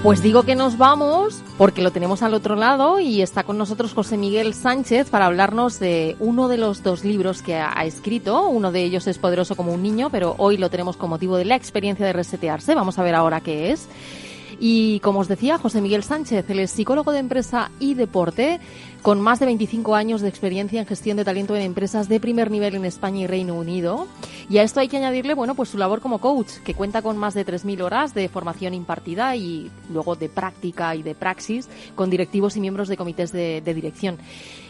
Pues digo que nos vamos porque lo tenemos al otro lado y está con nosotros José Miguel Sánchez para hablarnos de uno de los 2 libros que ha escrito. Uno de ellos es Poderoso como un niño, pero hoy lo tenemos con motivo de la experiencia de resetearse. Vamos a ver ahora qué es. Y como os decía, José Miguel Sánchez, él es psicólogo de empresa y deporte, con más de 25 años de experiencia en gestión de talento en empresas de primer nivel en España y Reino Unido. Y a esto hay que añadirle, bueno, pues su labor como coach, que cuenta con más de 3.000 horas de formación impartida y luego de práctica y de praxis con directivos y miembros de comités de dirección.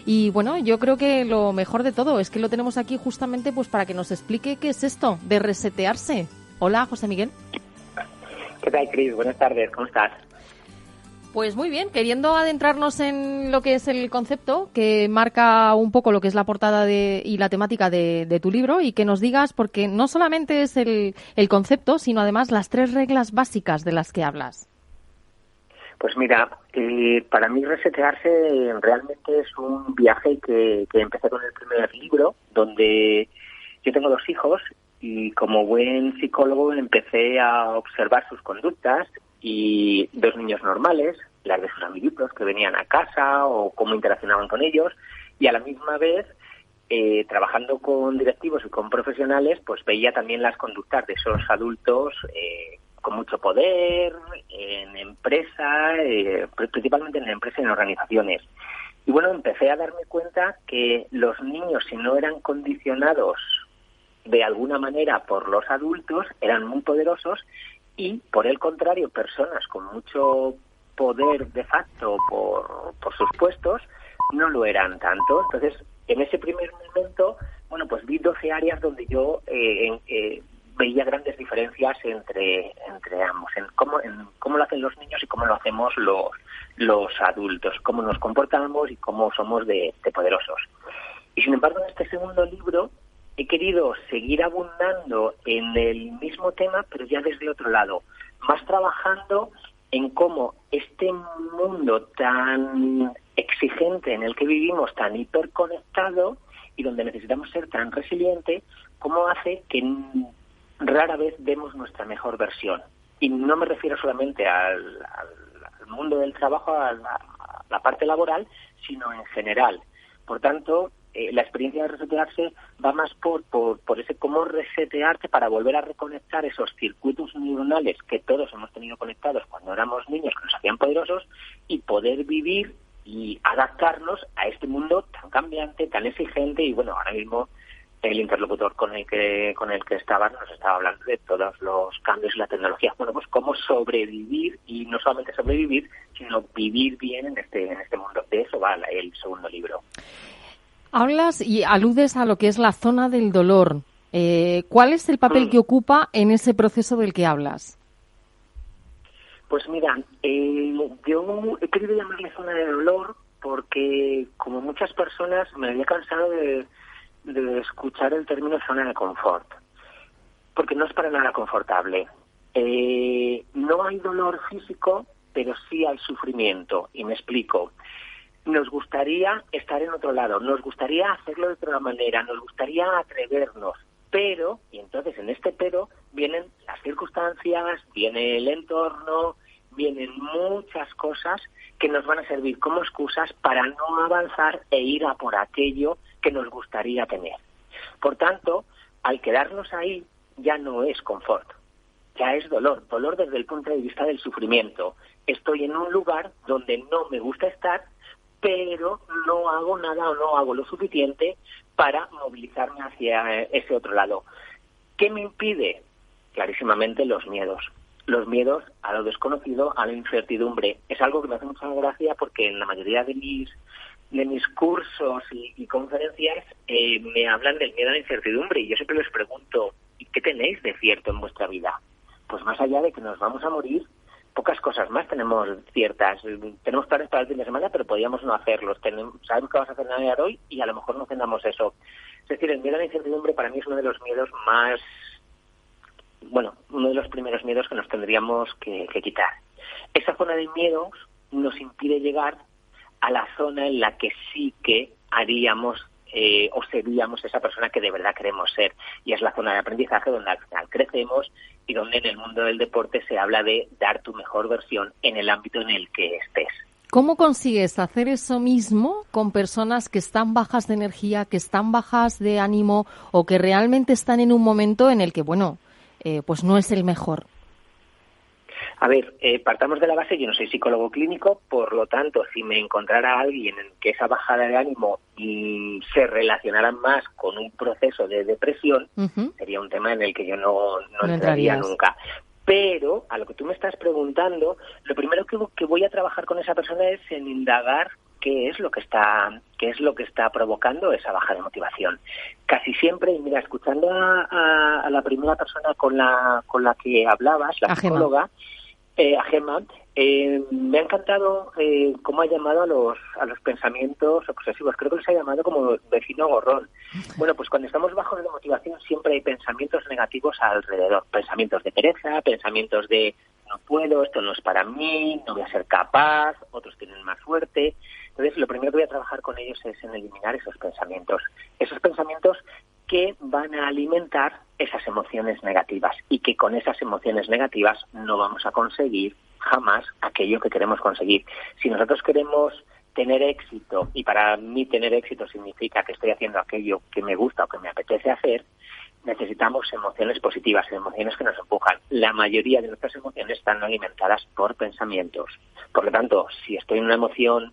Y bueno, yo creo que lo mejor de todo es que lo tenemos aquí justamente pues para que nos explique qué es esto de resetearse. Hola, José Miguel. ¿Qué tal, Cris? Buenas tardes, ¿cómo estás? Pues muy bien, queriendo adentrarnos en lo que es el concepto que marca un poco lo que es la portada y la temática de tu libro, y que nos digas, porque no solamente es el concepto, sino además las 3 reglas básicas de las que hablas. Pues mira, para mí resetearse realmente es un viaje que empecé con el primer libro, donde yo tengo 2 hijos y como buen psicólogo empecé a observar sus conductas y 2 niños normales, las de sus amiguitos que venían a casa o cómo interaccionaban con ellos, y a la misma vez trabajando con directivos y con profesionales, pues veía también las conductas de esos adultos con mucho poder en empresa, principalmente en empresas y en organizaciones. Y bueno, empecé a darme cuenta que los niños, si no eran condicionados de alguna manera por los adultos, eran muy poderosos, y por el contrario, personas con mucho poder de facto por sus puestos no lo eran tanto. Entonces, en ese primer momento, bueno, pues vi 12 áreas donde yo veía grandes diferencias entre ambos, en cómo lo hacen los niños y cómo lo hacemos los adultos, cómo nos comportamos y cómo somos de poderosos. Y sin embargo, en este segundo libro he querido seguir abundando en el mismo tema, pero ya desde otro lado, más trabajando en cómo este mundo tan exigente en el que vivimos, tan hiperconectado y donde necesitamos ser tan resilientes, cómo hace que rara vez demos nuestra mejor versión. Y no me refiero solamente al mundo del trabajo, a la parte laboral, sino en general. Por tanto, la experiencia de resetearse va más por ese cómo resetearte para volver a reconectar esos circuitos neuronales que todos hemos tenido conectados cuando éramos niños, que nos hacían poderosos, y poder vivir y adaptarnos a este mundo tan cambiante, tan exigente. Y bueno, ahora mismo el interlocutor con el que estabas nos estaba hablando de todos los cambios en la tecnología. Bueno, pues cómo sobrevivir, y no solamente sobrevivir, sino vivir bien en este mundo. De eso va el segundo libro. Hablas y aludes a lo que es la zona del dolor. ¿Cuál es el papel que ocupa en ese proceso del que hablas? Pues mira, yo he querido llamarle zona de dolor porque, como muchas personas, me había cansado de escuchar el término zona de confort, porque no es para nada confortable. No hay dolor físico, pero sí hay sufrimiento, y me explico. Nos gustaría estar en otro lado, nos gustaría hacerlo de otra manera, nos gustaría atrevernos, pero, y entonces en este pero, vienen las circunstancias, viene el entorno, vienen muchas cosas que nos van a servir como excusas para no avanzar e ir a por aquello que nos gustaría tener. Por tanto, al quedarnos ahí, ya no es confort, ya es dolor desde el punto de vista del sufrimiento. Estoy en un lugar donde no me gusta estar, pero no hago nada o no hago lo suficiente para movilizarme hacia ese otro lado. ¿Qué me impide? Clarísimamente los miedos. Los miedos a lo desconocido, a la incertidumbre. Es algo que me hace mucha gracia porque en la mayoría de mis cursos y conferencias me hablan del miedo a la incertidumbre, y yo siempre les pregunto, ¿y qué tenéis de cierto en vuestra vida? Pues más allá de que nos vamos a morir, pocas cosas más tenemos ciertas. Tenemos planes para el fin de semana, pero podríamos no hacerlos. Sabemos que vamos a hacer Navidad hoy y a lo mejor no cenamos eso. Es decir, el miedo a la incertidumbre para mí es uno de los miedos uno de los primeros miedos que nos tendríamos que quitar. Esa zona de miedos nos impide llegar a la zona en la que sí que haríamos o seríamos esa persona que de verdad queremos ser. Y es la zona de aprendizaje donde al final crecemos y donde en el mundo del deporte se habla de dar tu mejor versión en el ámbito en el que estés. ¿Cómo consigues hacer eso mismo con personas que están bajas de energía, que están bajas de ánimo o que realmente están en un momento en el que, pues no es el mejor? A ver, partamos de la base, yo no soy psicólogo clínico, por lo tanto, si me encontrara alguien en que esa bajada de ánimo se relacionara más con un proceso de depresión, sería un tema en el que yo no entraría nunca. Pero, a lo que tú me estás preguntando, lo primero que voy a trabajar con esa persona es en indagar qué es lo que está provocando esa baja de motivación. Casi siempre, y mira, escuchando a la primera persona con la que hablabas, la psicóloga, a Gemma, me ha encantado cómo ha llamado a los pensamientos obsesivos. Creo que los ha llamado como vecino gorrón. Bueno, pues cuando estamos bajos de motivación siempre hay pensamientos negativos alrededor. Pensamientos de pereza, pensamientos de no puedo, esto no es para mí, no voy a ser capaz, otros tienen más suerte. Entonces, lo primero que voy a trabajar con ellos es en eliminar esos pensamientos. Esos pensamientos que van a alimentar esas emociones negativas y que con esas emociones negativas no vamos a conseguir jamás aquello que queremos conseguir. Si nosotros queremos tener éxito, y para mí tener éxito significa que estoy haciendo aquello que me gusta o que me apetece hacer, necesitamos emociones positivas, emociones que nos empujan. La mayoría de nuestras emociones están alimentadas por pensamientos. Por lo tanto, si estoy en una emoción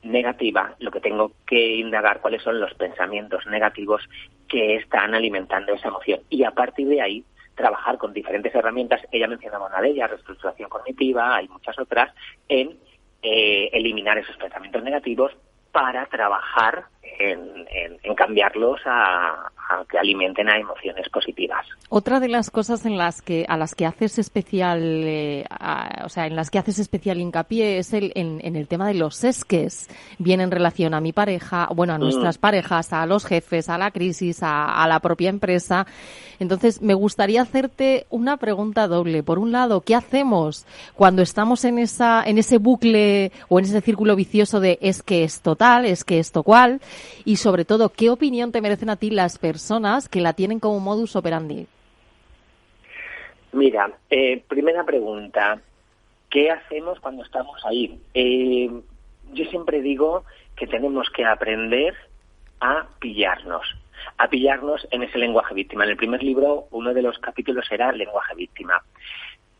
negativa, lo que tengo que indagar cuáles son los pensamientos negativos que están alimentando esa emoción y a partir de ahí trabajar con diferentes herramientas. Ella mencionaba una de ellas, reestructuración cognitiva, hay muchas otras, en eliminar esos pensamientos negativos para trabajar en cambiarlos a que alimenten a emociones positivas. Otra de las cosas a las que haces especial, en las que haces especial hincapié es en el tema de los esques, bien en relación a mi pareja, a nuestras parejas, a los jefes, a la crisis, a la propia empresa. Entonces, me gustaría hacerte una pregunta doble. Por un lado, ¿qué hacemos cuando estamos en ese bucle o en ese círculo vicioso de es que esto tal, es que esto cual? Y sobre todo, ¿qué opinión te merecen a ti las personas que la tienen como modus operandi? Mira, primera pregunta, ¿qué hacemos cuando estamos ahí? Yo siempre digo que tenemos que aprender a pillarnos en ese lenguaje víctima. En el primer libro, uno de los capítulos era lenguaje víctima.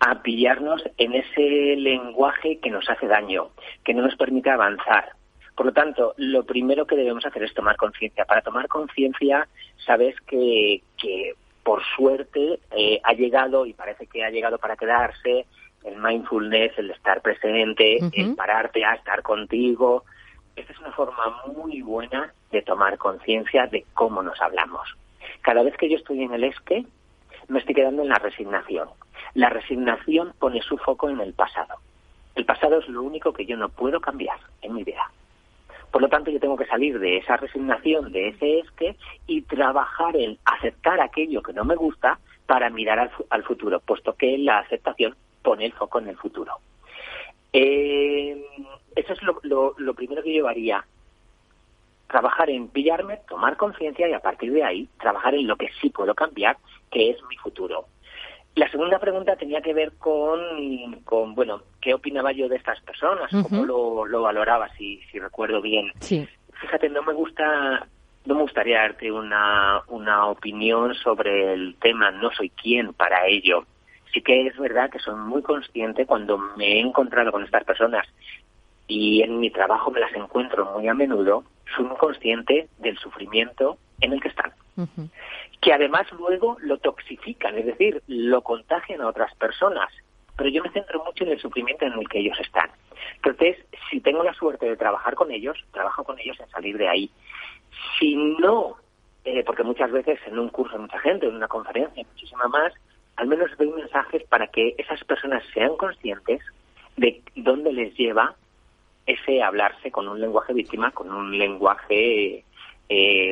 A pillarnos en ese lenguaje que nos hace daño, que no nos permite avanzar. Por lo tanto, lo primero que debemos hacer es tomar conciencia. Para tomar conciencia, sabes que por suerte ha llegado, y parece que ha llegado para quedarse, el mindfulness, el estar presente, el pararte a estar contigo. Esta es una forma muy buena de tomar conciencia de cómo nos hablamos. Cada vez que yo estoy en el esque, me estoy quedando en la resignación. La resignación pone su foco en el pasado. El pasado es lo único que yo no puedo cambiar en mi vida. Por lo tanto, yo tengo que salir de esa resignación, de ese esque, y trabajar en aceptar aquello que no me gusta para mirar al futuro, puesto que la aceptación pone el foco en el futuro. Eso es lo primero que yo haría. Trabajar en pillarme, tomar conciencia y a partir de ahí trabajar en lo que sí puedo cambiar, que es mi futuro. La segunda pregunta tenía que ver con ¿qué opinaba yo de estas personas? ¿Cómo lo valoraba, si recuerdo bien? Sí. Fíjate, no me gustaría darte una opinión sobre el tema, no soy quien para ello. Sí que es verdad que soy muy consciente cuando me he encontrado con estas personas y en mi trabajo me las encuentro muy a menudo, soy muy consciente del sufrimiento en el que están. Que además luego lo toxifican, es decir, lo contagian a otras personas. Pero yo me centro mucho en el sufrimiento en el que ellos están. Entonces, si tengo la suerte de trabajar con ellos, trabajo con ellos en salir de ahí. Si no, porque muchas veces en un curso hay mucha gente, en una conferencia, muchísima más, al menos doy mensajes para que esas personas sean conscientes de dónde les lleva ese hablarse con un lenguaje víctima, con un lenguaje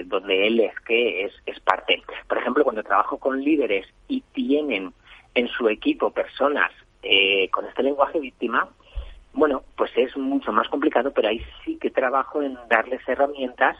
donde él es parte. Por ejemplo, cuando trabajo con líderes y tienen en su equipo personas con este lenguaje víctima, pues es mucho más complicado, pero ahí sí que trabajo en darles herramientas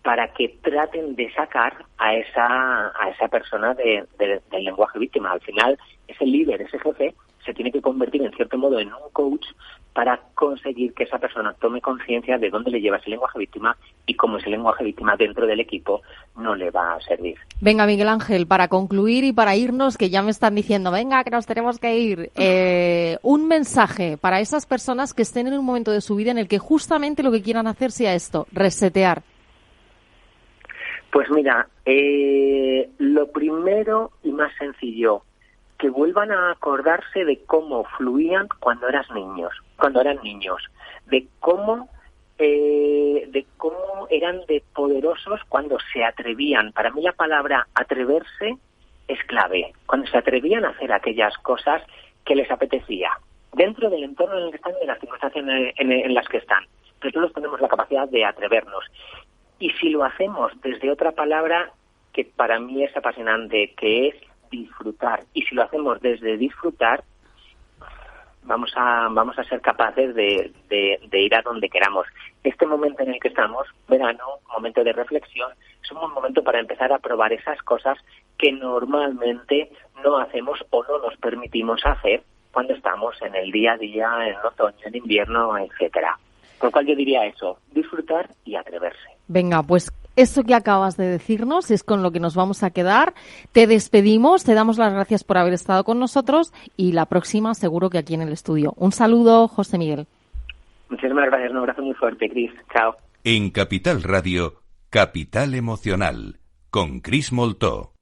para que traten de sacar a esa persona del lenguaje víctima. Al final, ese líder, ese jefe, se tiene que convertir en cierto modo en un coach para conseguir que esa persona tome conciencia de dónde le lleva ese lenguaje víctima y cómo ese lenguaje víctima dentro del equipo no le va a servir. Venga, Miguel Ángel, para concluir y para irnos, que ya me están diciendo, venga, que nos tenemos que ir, un mensaje para esas personas que estén en un momento de su vida en el que justamente lo que quieran hacer sea esto, resetear. Pues mira, lo primero y más sencillo, que vuelvan a acordarse de cómo fluían cuando eran niños, de cómo eran de poderosos cuando se atrevían. Para mí la palabra atreverse es clave, cuando se atrevían a hacer aquellas cosas que les apetecía, dentro del entorno en el que están y de las circunstancias en las que están. Pero todos tenemos la capacidad de atrevernos. Y si lo hacemos desde otra palabra que para mí es apasionante, que es disfrutar, y si lo hacemos desde disfrutar, vamos a ser capaces de ir a donde queramos. Este momento en el que estamos, verano, momento de reflexión, es un buen momento para empezar a probar esas cosas que normalmente no hacemos o no nos permitimos hacer cuando estamos en el día a día, en otoño, en invierno, etcétera. Por lo cual yo diría eso, disfrutar y atreverse. Venga, pues eso que acabas de decirnos es con lo que nos vamos a quedar. Te despedimos, te damos las gracias por haber estado con nosotros y la próxima seguro que aquí en el estudio. Un saludo, José Miguel. Muchísimas gracias, un abrazo muy fuerte, Cris. Chao. En Capital Radio, Capital Emocional, con Cris Moltó.